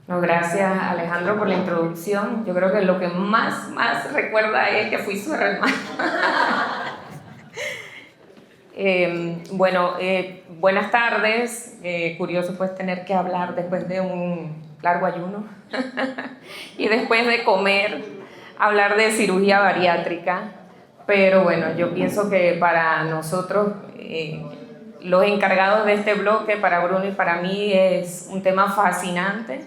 No, gracias Alejandro por la introducción. Yo creo que lo que más recuerda es que fui su hermano. Buenas tardes. Curioso pues tener que hablar después de un largo ayuno y después de comer, hablar de cirugía bariátrica. Pero bueno, yo pienso que para nosotros, los encargados de este bloque, para Bruno y para mí, es un tema fascinante.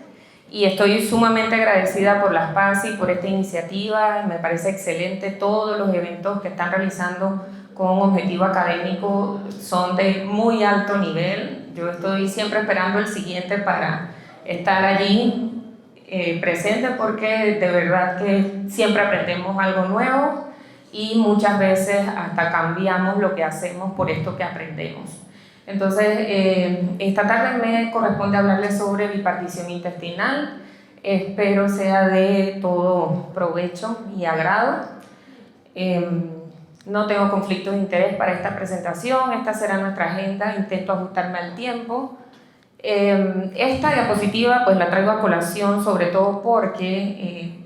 Y estoy sumamente agradecida por las PASI, por esta iniciativa. Me parece excelente todos los eventos que están realizando con objetivo académico, son de muy alto nivel. Yo estoy siempre esperando el siguiente para estar allí presente, porque de verdad que siempre aprendemos algo nuevo y muchas veces hasta cambiamos lo que hacemos por esto que aprendemos. Entonces, esta tarde me corresponde hablarles sobre bipartición intestinal. Espero sea de todo provecho y agrado. No tengo conflictos de interés para esta presentación, esta será nuestra agenda, intento ajustarme al tiempo. Esta diapositiva pues la traigo a colación sobre todo porque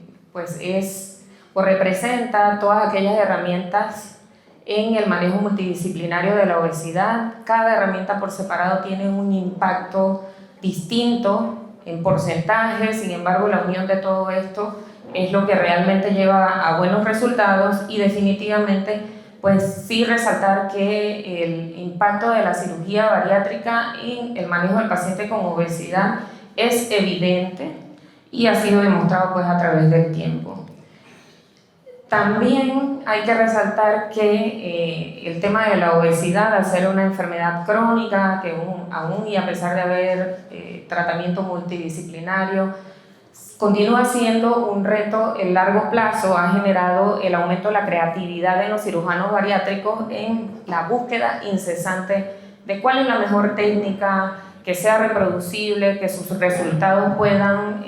representa todas aquellas herramientas en el manejo multidisciplinario de la obesidad. Cada herramienta por separado tiene un impacto distinto en porcentaje, sin embargo la unión de todo esto es lo que realmente lleva a buenos resultados. Y definitivamente pues sí resaltar que el impacto de la cirugía bariátrica en el manejo del paciente con obesidad es evidente y ha sido demostrado pues a través del tiempo. También hay que resaltar que el tema de la obesidad, al ser una enfermedad crónica, que aún y a pesar de haber tratamiento multidisciplinario, continúa siendo un reto en largo plazo, ha generado el aumento de la creatividad de los cirujanos bariátricos en la búsqueda incesante de cuál es la mejor técnica, que sea reproducible, que sus resultados puedan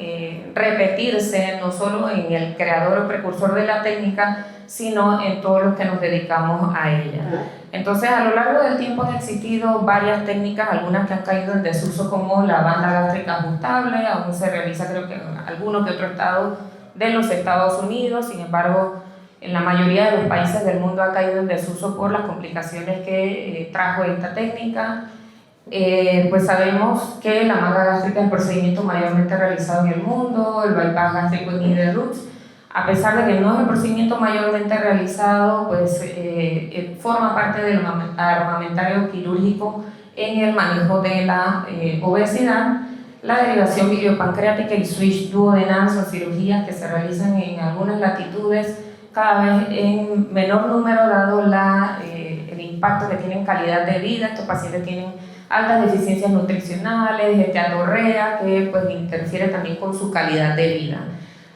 repetirse no solo en el creador o precursor de la técnica, sino en todos los que nos dedicamos a ella. Entonces, a lo largo del tiempo han existido varias técnicas, algunas que han caído en desuso, como la banda gástrica ajustable. Aún se realiza, creo que en alguno que otro estado de los Estados Unidos, sin embargo, en la mayoría de los países del mundo ha caído en desuso por las complicaciones que trajo esta técnica. Pues sabemos que la manga gástrica es el procedimiento mayormente realizado en el mundo, el bypass gástrico en Niederrutz, a pesar de que no es el procedimiento mayormente realizado, pues forma parte del armamentario quirúrgico en el manejo de la obesidad. La derivación biliopancreática y switch duodenal son cirugías que se realizan en algunas latitudes, cada vez en menor número dado el impacto que tienen en calidad de vida. Estos pacientes tienen altas deficiencias nutricionales, esteatorrea, que pues interfiere también con su calidad de vida.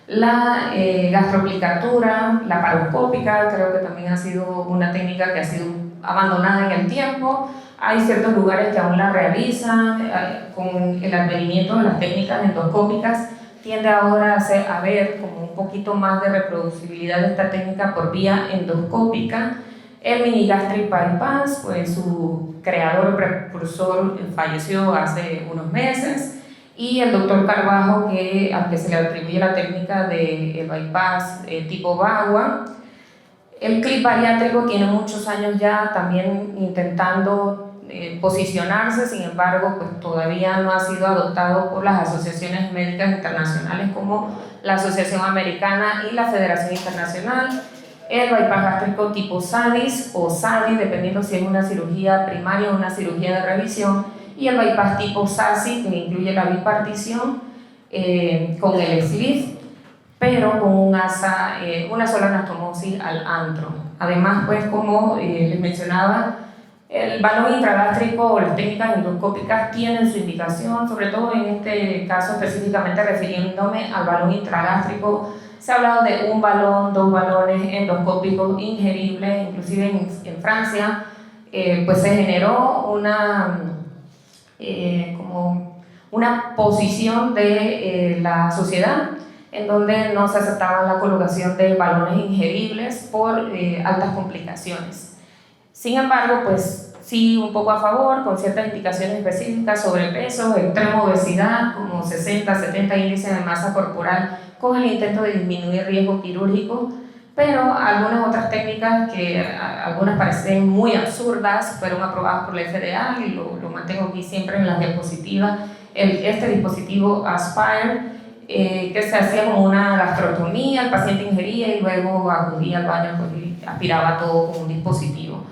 La gastroplicatura, la paroscópica, creo que también ha sido una técnica que ha sido abandonada en el tiempo. Hay ciertos lugares que aún la realizan. Con el advenimiento de las técnicas endoscópicas tiende ahora a haber como un poquito más de reproducibilidad de esta técnica por vía endoscópica. El mini gastric bypass, pues su creador precursor falleció hace unos meses, y el doctor Carbajo, al que se le atribuye la técnica del bypass tipo Bagua. El clip bariátrico tiene muchos años ya también intentando posicionarse, sin embargo pues todavía no ha sido adoptado por las asociaciones médicas internacionales como la Asociación Americana y la Federación Internacional. El bypass gástrico tipo SADIS o SADI, dependiendo si es una cirugía primaria o una cirugía de revisión, y el bypass tipo SASI, que incluye la bipartición con el sleeve, pero con una sola anastomosis al antro. Además, pues como les mencionaba, el balón intragástrico o las técnicas endoscópicas tienen su indicación, sobre todo en este caso específicamente refiriéndome al balón intragástrico. Se ha hablado de un balón, 2 balones endoscópicos ingeribles. Inclusive en Francia pues se generó como una posición de la sociedad en donde no se aceptaba la colocación de balones ingeribles por altas complicaciones. Sin embargo, pues sí un poco a favor, con ciertas indicaciones específicas: sobrepeso, extrema obesidad, como 60, 70 índices de masa corporal, con el intento de disminuir riesgo quirúrgico. Pero algunas otras técnicas, que algunas parecen muy absurdas, fueron aprobadas por la FDA, y lo mantengo aquí siempre en las diapositivas. Este dispositivo Aspire, que se hacía como una gastrotomía, el paciente ingería y luego acudía al baño y aspiraba todo con un dispositivo.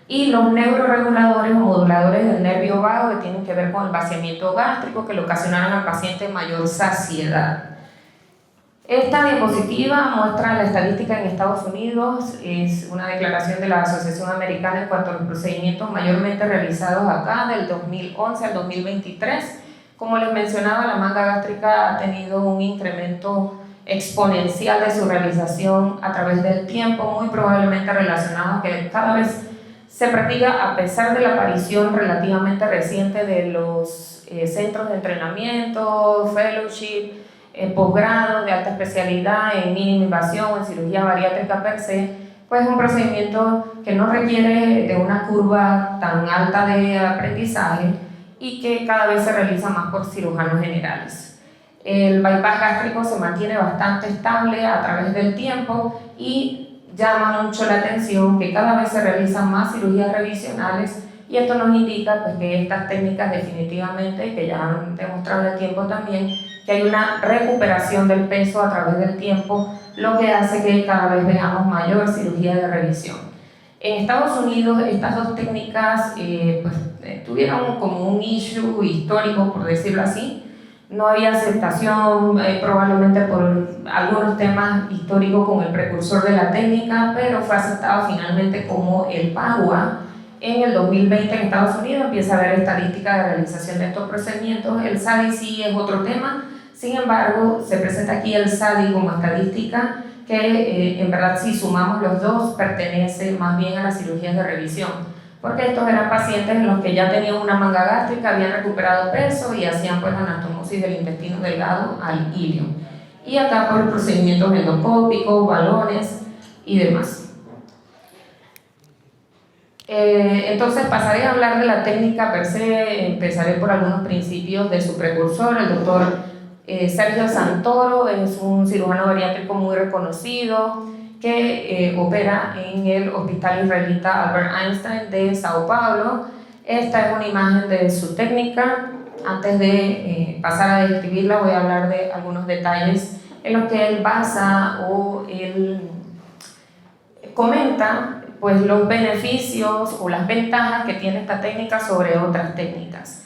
Y los neuroreguladores o moduladores del nervio vago, que tienen que ver con el vaciamiento gástrico, que le ocasionaron al paciente mayor saciedad. Esta diapositiva muestra la estadística en Estados Unidos. Es una declaración de la Asociación Americana en cuanto a los procedimientos mayormente realizados acá, del 2011 al 2023. Como les mencionaba, la manga gástrica ha tenido un incremento exponencial de su realización a través del tiempo, muy probablemente relacionado a que cada vez se practica, a pesar de la aparición relativamente reciente de los centros de entrenamiento, fellowship, posgrado de alta especialidad en mínima invasión o en cirugía bariátrica per se, pues es un procedimiento que no requiere de una curva tan alta de aprendizaje y que cada vez se realiza más por cirujanos generales. El bypass gástrico se mantiene bastante estable a través del tiempo, y llama mucho la atención que cada vez se realizan más cirugías revisionales, y esto nos indica pues, que estas técnicas definitivamente, que ya han demostrado en el tiempo también, que hay una recuperación del peso a través del tiempo, lo que hace que cada vez veamos mayor cirugía de revisión. En Estados Unidos estas dos técnicas tuvieron como un issue histórico, por decirlo así. No había aceptación, probablemente por algunos temas históricos con el precursor de la técnica, pero fue aceptado finalmente como el PAGUA. En el 2020 en Estados Unidos empieza a haber estadísticas de realización de estos procedimientos. El SADI sí es otro tema. Sin embargo, se presenta aquí el SADI como estadística, que en verdad, si sumamos los dos, pertenece más bien a las cirugías de revisión, porque estos eran pacientes en los que ya tenían una manga gástrica, habían recuperado peso y hacían pues anastomosis del intestino delgado al ilio. Y acá por procedimientos endoscópicos, balones y demás. Entonces pasaré a hablar de la técnica per se. Empezaré por algunos principios de su precursor. El doctor Sergio Santoro es un cirujano bariátrico muy reconocido que opera en el Hospital Israelita Albert Einstein de Sao Paulo. Esta es una imagen de su técnica. Antes de pasar a describirla, voy a hablar de algunos detalles en los que él basa o él comenta pues, los beneficios o las ventajas que tiene esta técnica sobre otras técnicas.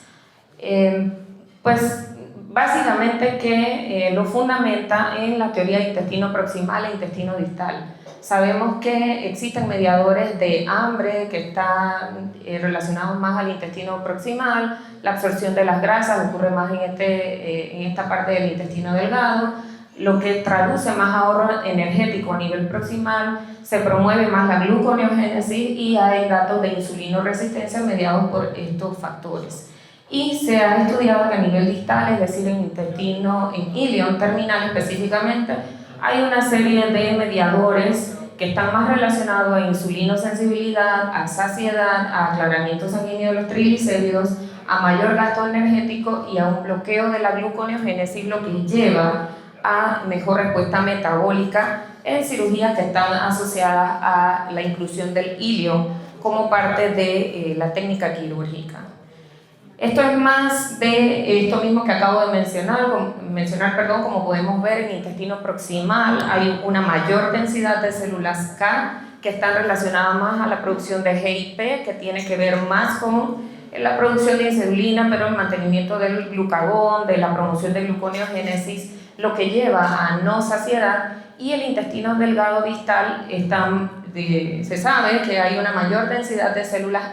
Pues básicamente que lo fundamenta en la teoría de intestino proximal e intestino distal. Sabemos que existen mediadores de hambre que están relacionados más al intestino proximal. La absorción de las grasas ocurre más en esta parte del intestino delgado, lo que traduce más ahorro energético a nivel proximal. Se promueve más la gluconeogénesis y hay datos de insulinoresistencia mediados por estos factores. Y se ha estudiado que a nivel distal, es decir, en intestino, en ilion terminal específicamente, hay una serie de mediadores que están más relacionados a insulinosensibilidad, a saciedad, a aclaramiento sanguíneo de los triglicéridos, a mayor gasto energético y a un bloqueo de la gluconeogénesis, lo que lleva a mejor respuesta metabólica en cirugías que están asociadas a la inclusión del ilio como parte de la técnica quirúrgica. Esto es más de esto mismo que acabo de mencionar, como podemos ver en intestino proximal hay una mayor densidad de células K que están relacionadas más a la producción de GIP, que tiene que ver más con la producción de insulina, pero el mantenimiento del glucagón, de la promoción de gluconeogénesis, lo que lleva a no saciedad. Y el intestino delgado distal se sabe que hay una mayor densidad de células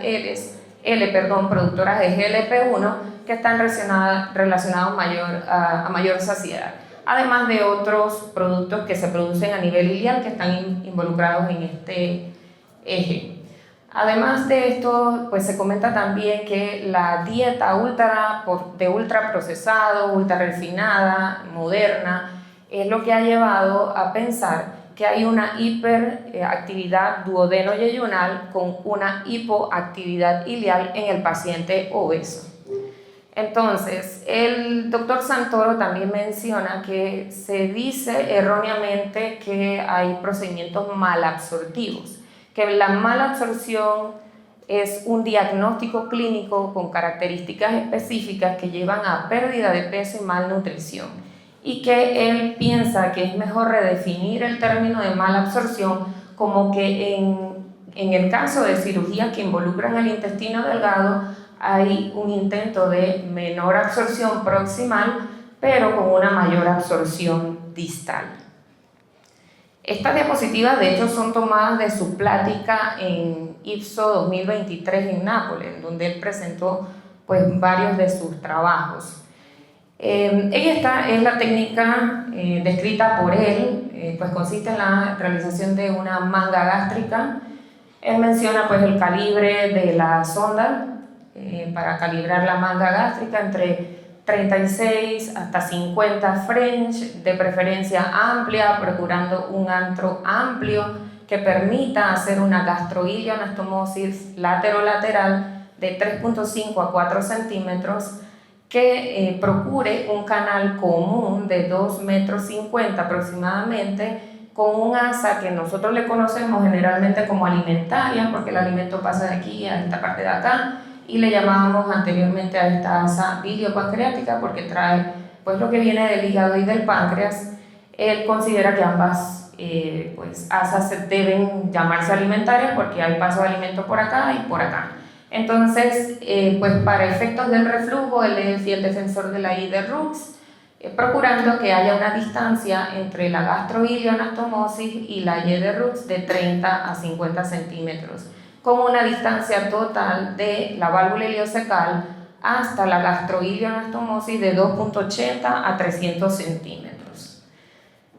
productoras de GLP-1 que están relacionados a mayor saciedad, además de otros productos que se producen a nivel ileal que están involucrados en este eje. Además de esto, pues se comenta también que la dieta ultraprocesado, ultra refinada, moderna, es lo que ha llevado a pensar que hay una hiperactividad duodeno-yeyunal con una hipoactividad ileal en el paciente obeso. Entonces, el doctor Santoro también menciona que se dice erróneamente que hay procedimientos malabsortivos, que la malabsorción es un diagnóstico clínico con características específicas que llevan a pérdida de peso y malnutrición, y que él piensa que es mejor redefinir el término de malabsorción como que en el caso de cirugías que involucran el intestino delgado hay un intento de menor absorción proximal, pero con una mayor absorción distal. Estas diapositivas, de hecho, son tomadas de su plática en IFSO 2023 en Nápoles, donde él presentó pues, varios de sus trabajos. Esta es la técnica descrita por él, pues consiste en la realización de una manga gástrica. Él menciona pues, el calibre de la sonda, para calibrar la manga gástrica entre 36 hasta 50 French, de preferencia amplia, procurando un antro amplio que permita hacer una gastroilioanastomosis laterolateral de 3.5 a 4 centímetros, que procure un canal común de 2,50 metros aproximadamente, con un asa que nosotros le conocemos generalmente como alimentaria, porque el alimento pasa de aquí a esta parte de acá, y le llamábamos anteriormente a esta asa biliopancreática porque trae pues, lo que viene del hígado y del páncreas. Él considera que ambas pues, asas deben llamarse alimentarias porque hay paso de alimento por acá y por acá. Entonces, pues para efectos del reflujo, él es fiel defensor de la I de Rux, procurando que haya una distancia entre la gastroilioanastomosis y la Y de Rux de 30 a 50 centímetros, con una distancia total de la válvula iliocecal hasta la gastroilioanastomosis de 2.80 a 300 centímetros.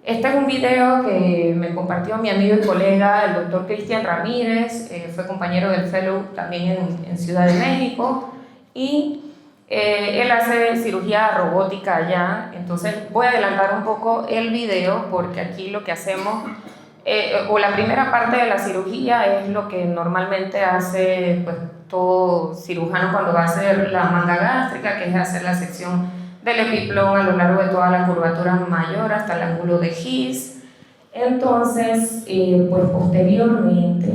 Este es un video que me compartió mi amigo y colega, el doctor Cristian Ramírez, fue compañero del fellow también en Ciudad de México, y él hace cirugía robótica allá. Entonces voy a adelantar un poco el video porque aquí lo que hacemos, o la primera parte de la cirugía es lo que normalmente hace pues, todo cirujano cuando va a hacer la manga gástrica, que es hacer la sección del epiplón a lo largo de toda la curvatura mayor hasta el ángulo de His. Entonces, pues posteriormente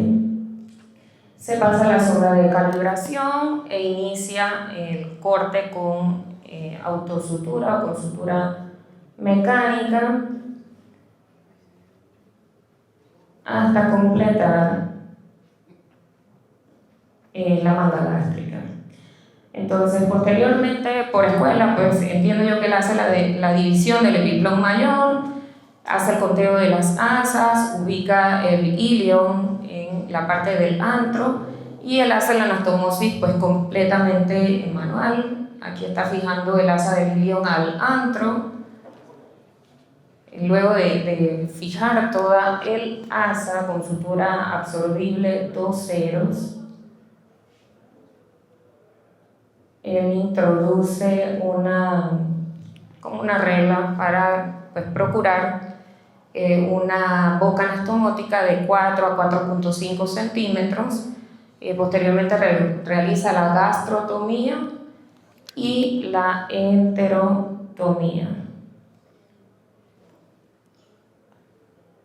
se pasa la sonda de calibración e inicia el corte con autosutura o con sutura mecánica hasta completar la manga gástrica. Entonces, posteriormente, por escuela, pues entiendo yo que él hace la división del epiplón mayor, hace el conteo de las asas, ubica el ilion en la parte del antro y él hace la anastomosis pues completamente manual. Aquí está fijando el asa del ilion al antro. Luego de fijar toda el asa con sutura absorbible 2 ceros, él introduce como una regla para pues, procurar una boca anastomótica de 4 a 4.5 centímetros. Posteriormente realiza la gastrotomía y la enterotomía.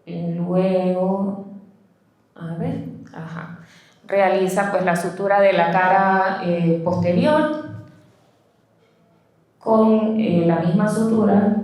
Luego, realiza pues la sutura de la cara posterior con la misma sutura,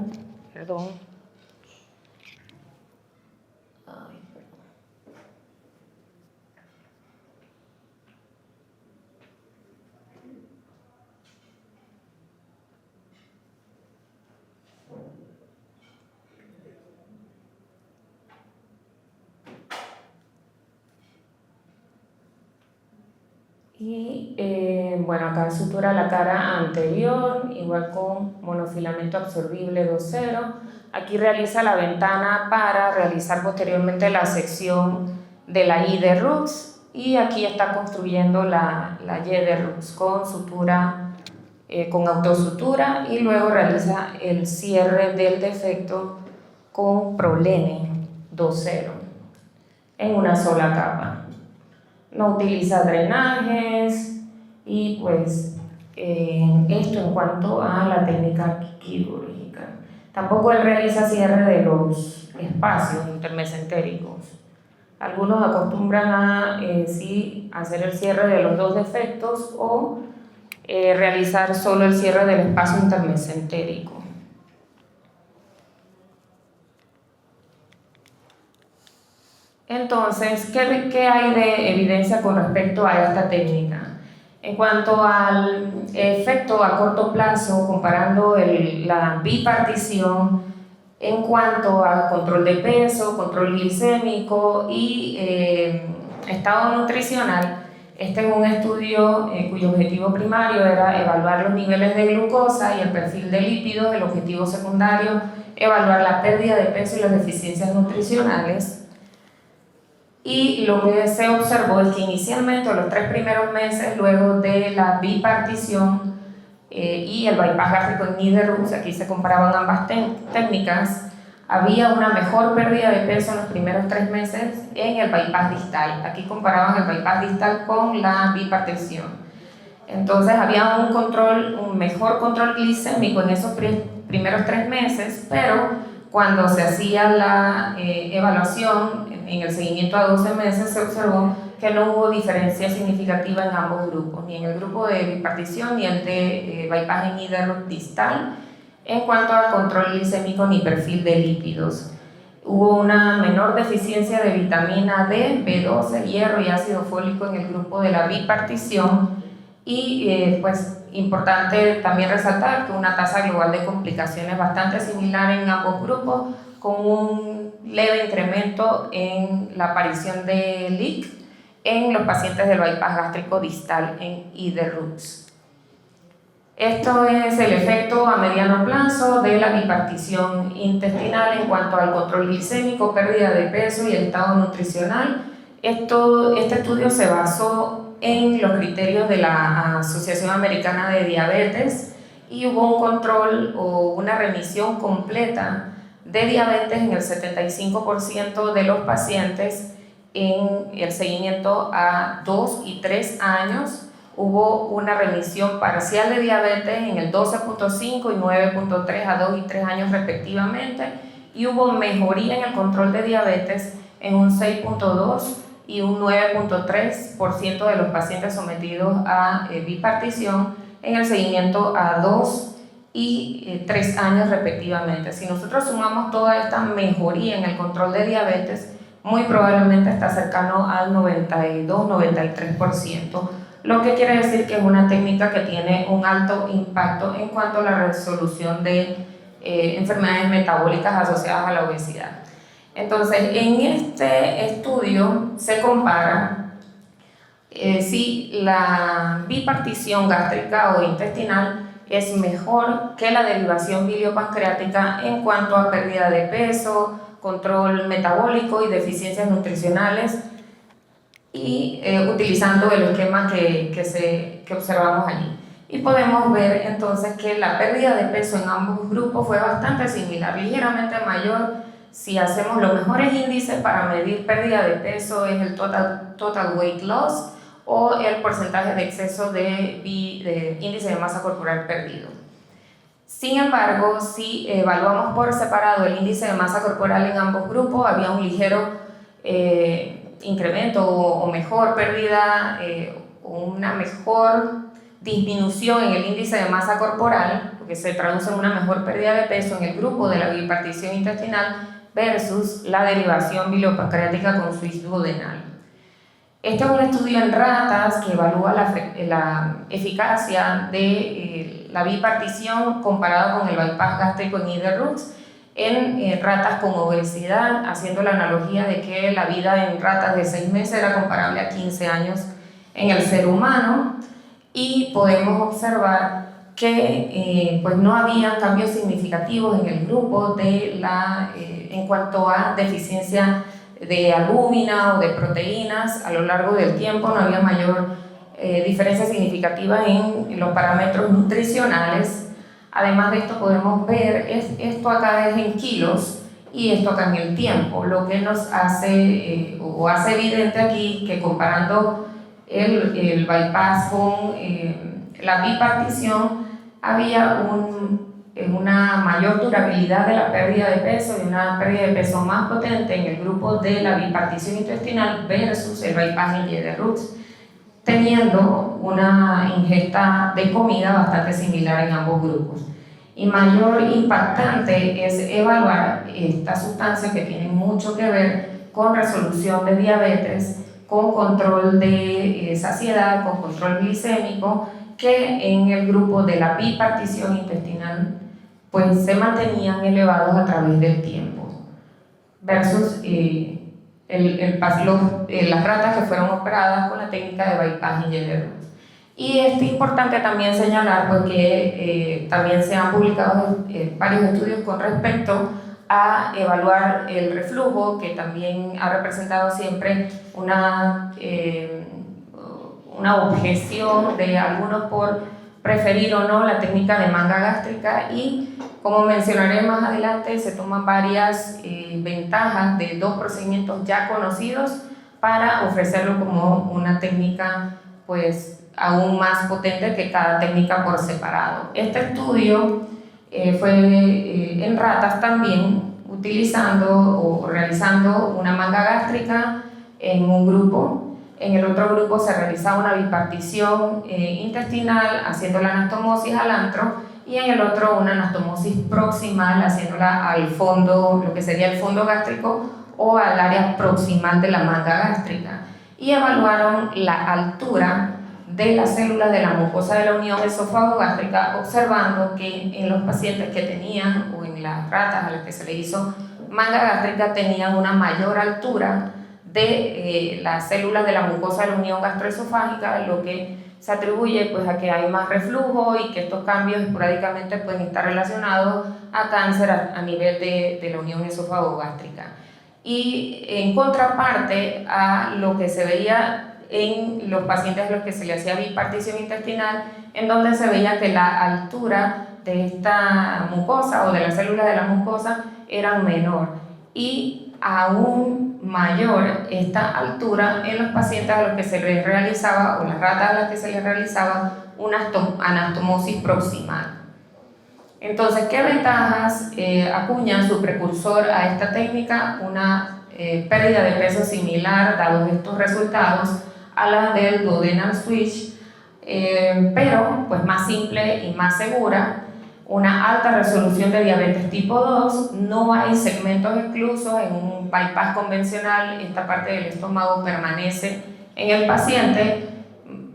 y bueno, acá sutura la cara anterior, igual con monofilamento absorbible 2.0. Aquí realiza la ventana para realizar posteriormente la sección de la I de Rux, y aquí está construyendo la Y de Rux con sutura, con autosutura, y luego realiza el cierre del defecto con prolene dosero, en una sola capa. No utiliza drenajes y pues esto en cuanto a la técnica quirúrgica. Tampoco él realiza cierre de los espacios intermesentéricos. Algunos acostumbran a sí, hacer el cierre de los dos defectos o realizar solo el cierre del espacio intermesentérico. Entonces, ¿qué hay de evidencia con respecto a esta técnica? En cuanto al efecto a corto plazo, comparando la bipartición, en cuanto a control de peso, control glicémico y estado nutricional, este es un estudio cuyo objetivo primario era evaluar los niveles de glucosa y el perfil de lípidos, el objetivo secundario, evaluar la pérdida de peso y las deficiencias nutricionales. Y lo que se observó es que inicialmente, los 3 primeros meses, luego de la bipartición y el bypass gástrico en Niederrups, aquí se comparaban ambas técnicas, había una mejor pérdida de peso en los primeros 3 meses en el bypass distal. Aquí comparaban el bypass distal con la bipartición. Entonces había un mejor control glicémico en esos primeros 3 meses, pero cuando se hacía la evaluación en el seguimiento a 12 meses, se observó que no hubo diferencia significativa en ambos grupos, ni en el grupo de bipartición ni el de bypass en Niederrups distal, en cuanto a control glicémico ni perfil de lípidos. Hubo una menor deficiencia de vitamina D, B12, hierro y ácido fólico en el grupo de la bipartición y pues importante también resaltar que una tasa global de complicaciones bastante similar en ambos grupos, con un leve incremento en la aparición de LIC en los pacientes del bypass gástrico distal en Niederrups. Esto es el efecto a mediano plazo de la bipartición intestinal en cuanto al control glicémico, pérdida de peso y el estado nutricional. Este estudio se basó en los criterios de la Asociación Americana de Diabetes y hubo un control o una remisión completa de diabetes en el 75% de los pacientes en el seguimiento a 2 y 3 años. Hubo una remisión parcial de diabetes en el 12.5 y 9.3 a 2 y 3 años respectivamente, y hubo mejoría en el control de diabetes en un 6.2 y un 9.3% de los pacientes sometidos a bipartición en el seguimiento a 2 y 3 años respectivamente. Si nosotros sumamos toda esta mejoría en el control de diabetes, muy probablemente está cercano al 92-93%, lo que quiere decir que es una técnica que tiene un alto impacto en cuanto a la resolución de enfermedades metabólicas asociadas a la obesidad. Entonces, en este estudio se compara si la bipartición gástrica o intestinal es mejor que la derivación biliopancreática en cuanto a pérdida de peso, control metabólico y deficiencias nutricionales, y utilizando el esquema que observamos allí. Y podemos ver entonces que la pérdida de peso en ambos grupos fue bastante similar, ligeramente mayor. Si hacemos los mejores índices para medir pérdida de peso, es el total weight loss o el porcentaje de exceso de índice de masa corporal perdido. Sin embargo, si evaluamos por separado el índice de masa corporal en ambos grupos, había un ligero incremento o mejor pérdida, una mejor disminución en el índice de masa corporal, porque se traduce en una mejor pérdida de peso en el grupo de la bipartición intestinal versus la derivación biliopancreática con suizo duodenal. Este es un estudio en ratas que evalúa la eficacia de la bipartición comparada con el bypass gástrico en Niederrups en ratas con obesidad, haciendo la analogía de que la vida en ratas de 6 meses era comparable a 15 años en el ser humano, y podemos observar que pues no había cambios significativos en el grupo en cuanto a deficiencia de albúmina o de proteínas. A lo largo del tiempo no había mayor diferencia significativa en los parámetros nutricionales. Además de esto podemos ver, esto acá es en kilos, y esto cambia el tiempo, lo que nos hace o hace evidente aquí que comparando el bypass con la bipartición había una mayor durabilidad de la pérdida de peso y una pérdida de peso más potente en el grupo de la bipartición intestinal versus el bypass en Yedder-Roots, teniendo una ingesta de comida bastante similar en ambos grupos. Y mayor impactante es evaluar estas sustancias que tienen mucho que ver con resolución de diabetes, con control de saciedad, con control glicémico, que en el grupo de la bipartición intestinal pues se mantenían elevados a través del tiempo, versus las ratas que fueron operadas con la técnica de bypass en Yedder-Roots. Y es importante también señalar pues, que también se han publicado varios estudios con respecto a evaluar el reflujo, que también ha representado siempre una objeción de algunos por preferir o no la técnica de manga gástrica, y como mencionaré más adelante se toman varias ventajas de dos procedimientos ya conocidos para ofrecerlo como una técnica pues aún más potente que cada técnica por separado. Este estudio fue en ratas también, utilizando o realizando una manga gástrica en un grupo. En el otro grupo se realizaba una bipartición intestinal haciendo la anastomosis al antro, y en el otro una anastomosis proximal haciéndola al fondo, lo que sería el fondo gástrico o al área proximal de la manga gástrica, y evaluaron la altura de las células de la mucosa de la unión esófago-gástrica, observando que en los pacientes que tenían, o en las ratas a las que se le hizo manga gástrica, tenían una mayor altura de las células de la mucosa de la unión gastroesofágica, lo que se atribuye pues, a que hay más reflujo y que estos cambios esporádicamente pueden estar relacionados a cáncer a nivel de la unión esófago-gástrica. Y en contraparte a lo que se veía en los pacientes a los que se le hacía bipartición intestinal, en donde se veía que la altura de esta mucosa o de las células de la mucosa eran menor, y aún mayor esta altura en los pacientes a los que se les realizaba, o las ratas a las que se les realizaba, una anastomosis proximal. Entonces, ¿qué ventajas acuña su precursor a esta técnica? Una pérdida de peso similar, dados estos resultados, a la del duodenal switch, pero pues más simple y más segura. Una alta resolución de diabetes tipo 2, no hay segmentos exclusos en un bypass convencional, esta parte del estómago permanece en el paciente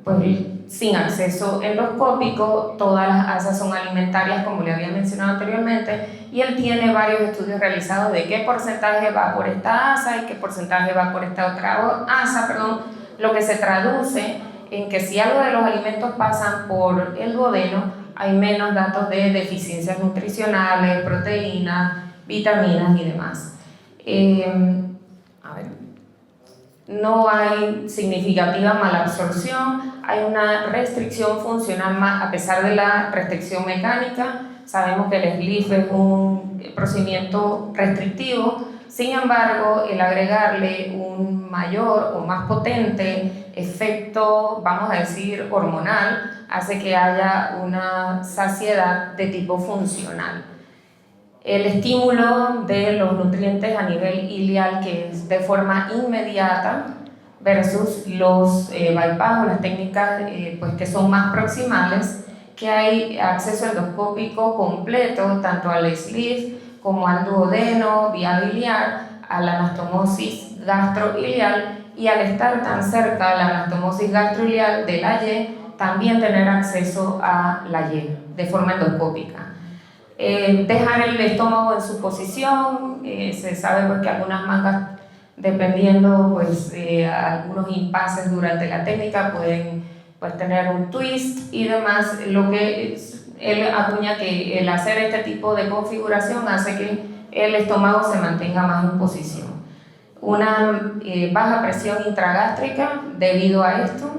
pues, sin acceso endoscópico, todas las asas son alimentarias como le había mencionado anteriormente, y él tiene varios estudios realizados de qué porcentaje va por esta asa y qué porcentaje va por esta otra asa, lo que se traduce en que si algo de los alimentos pasan por el duodeno, hay menos datos de deficiencias nutricionales, proteínas, vitaminas y demás. No hay significativa malabsorción, hay una restricción funcional más a pesar de la restricción mecánica. Sabemos que el SLIF es un procedimiento restrictivo, sin embargo, el agregarle un mayor o más potente efecto, vamos a decir, hormonal, hace que haya una saciedad de tipo funcional. El estímulo de los nutrientes a nivel ileal, que es de forma inmediata, versus los bypass o las técnicas pues que son más proximales, que hay acceso endoscópico completo tanto al SLIF como al duodeno, vía biliar, a la anastomosis gastroileal, y al estar tan cerca la anastomosis gastroileal de la Y, también tener acceso a la Y de forma endoscópica. Dejar el estómago en su posición, se sabe pues, que algunas mangas, dependiendo pues, algunos impases durante la técnica, pueden pues, tener un twist y demás, lo que él acuña que el hacer este tipo de configuración hace que el estómago se mantenga más en posición. Una baja presión intragástrica debido a esto,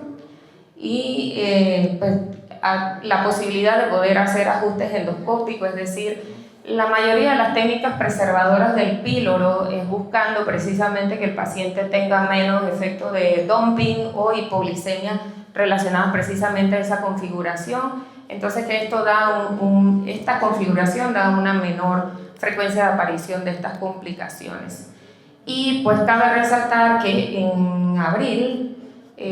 y pues, a la posibilidad de poder hacer ajustes endoscópicos, es decir, La mayoría de las técnicas preservadoras del píloro es buscando precisamente que el paciente tenga menos efectos de dumping o hipoglicemia relacionadas precisamente a esa configuración. Entonces que esto da esta configuración da una menor frecuencia de aparición de estas complicaciones. Y pues cabe resaltar que en abril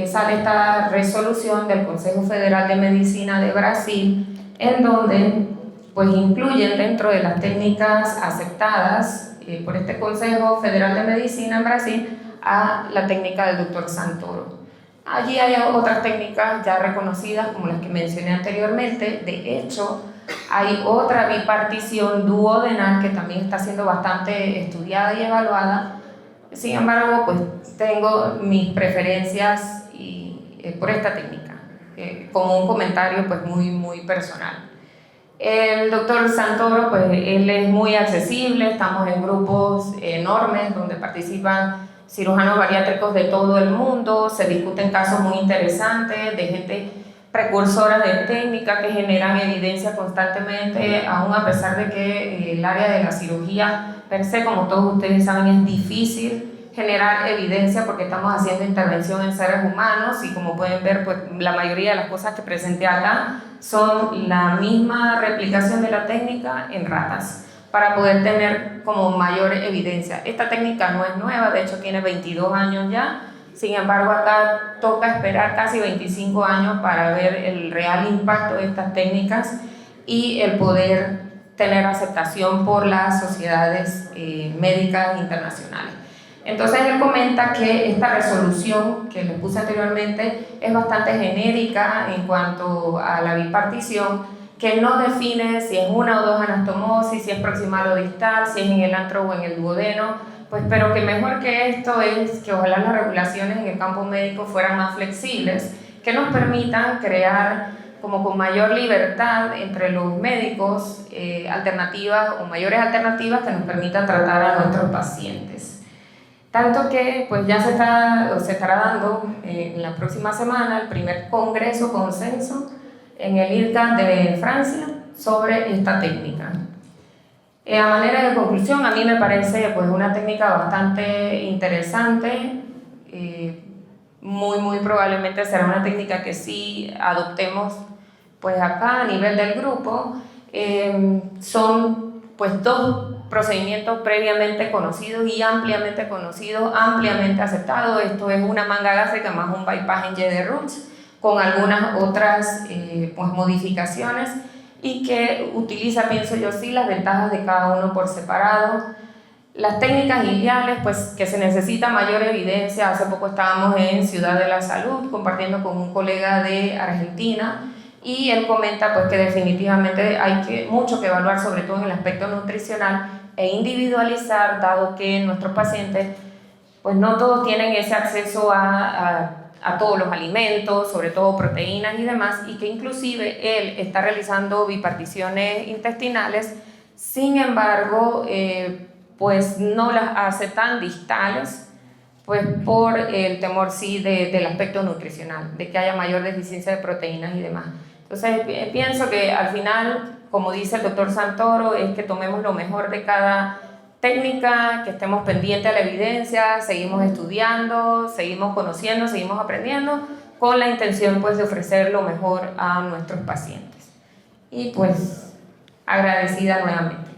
sale esta resolución del Consejo Federal de Medicina de Brasil, en donde pues incluyen dentro de las técnicas aceptadas por este Consejo Federal de Medicina en Brasil a la técnica del Dr. Santoro. Allí hay otras técnicas ya reconocidas como las que mencioné anteriormente. De hecho, hay otra bipartición duodenal que también está siendo bastante estudiada y evaluada. Sin embargo, pues tengo mis preferencias por esta técnica, como un comentario pues muy personal. El doctor Santoro, pues él es muy accesible, estamos en grupos enormes donde participan cirujanos bariátricos de todo el mundo, se discuten casos muy interesantes de gente precursora de técnica que generan evidencia constantemente, aún a pesar de que el área de la cirugía per se, como todos ustedes saben, es difícil generar evidencia porque estamos haciendo intervención en seres humanos y como pueden ver, pues la mayoría de las cosas que presenté acá son la misma replicación de la técnica en ratas para poder tener como mayor evidencia. Esta técnica no es nueva, de hecho tiene 22 años ya, sin embargo acá toca esperar casi 25 años para ver el real impacto de estas técnicas y el poder tener aceptación por las sociedades médicas internacionales. Entonces él comenta que esta resolución que les puse anteriormente es bastante genérica en cuanto a la bipartición, que no define si es una o dos anastomosis, si es proximal o distal, si es en el antro o en el duodeno, pues, pero que mejor que esto es que ojalá las regulaciones en el campo médico fueran más flexibles, que nos permitan crear como con mayor libertad entre los médicos alternativas o mayores alternativas que nos permitan tratar a nuestros pacientes. Tanto que pues ya se estará dando en la próxima semana el primer congreso consenso en el IRCAN de Francia sobre esta técnica. A manera de conclusión, a mí me parece pues una técnica bastante interesante, muy probablemente será una técnica que sí adoptemos pues acá a nivel del grupo. Son pues dos procedimientos previamente conocidos y ampliamente conocidos, ampliamente aceptados. Esto es una manga gástrica más un bypass en Y de Roots con algunas otras pues modificaciones y que utiliza, pienso yo, sí, las ventajas de cada uno por separado. Las técnicas iliales, pues que se necesita mayor evidencia. Hace poco estábamos en Ciudad de la Salud compartiendo con un colega de Argentina y él comenta pues que definitivamente hay mucho que evaluar, sobre todo en el aspecto nutricional e individualizar, dado que nuestros pacientes pues no todos tienen ese acceso a todos los alimentos, sobre todo proteínas y demás, y que inclusive él está realizando biparticiones intestinales, sin embargo pues no las hace tan distales, pues por el temor sí del aspecto nutricional, de que haya mayor deficiencia de proteínas y demás. Entonces pienso que al final, como dice el doctor Santoro, es que tomemos lo mejor de cada técnica, que estemos pendientes a la evidencia, seguimos estudiando, seguimos conociendo, seguimos aprendiendo, con la intención pues de ofrecer lo mejor a nuestros pacientes. Y pues agradecida nuevamente.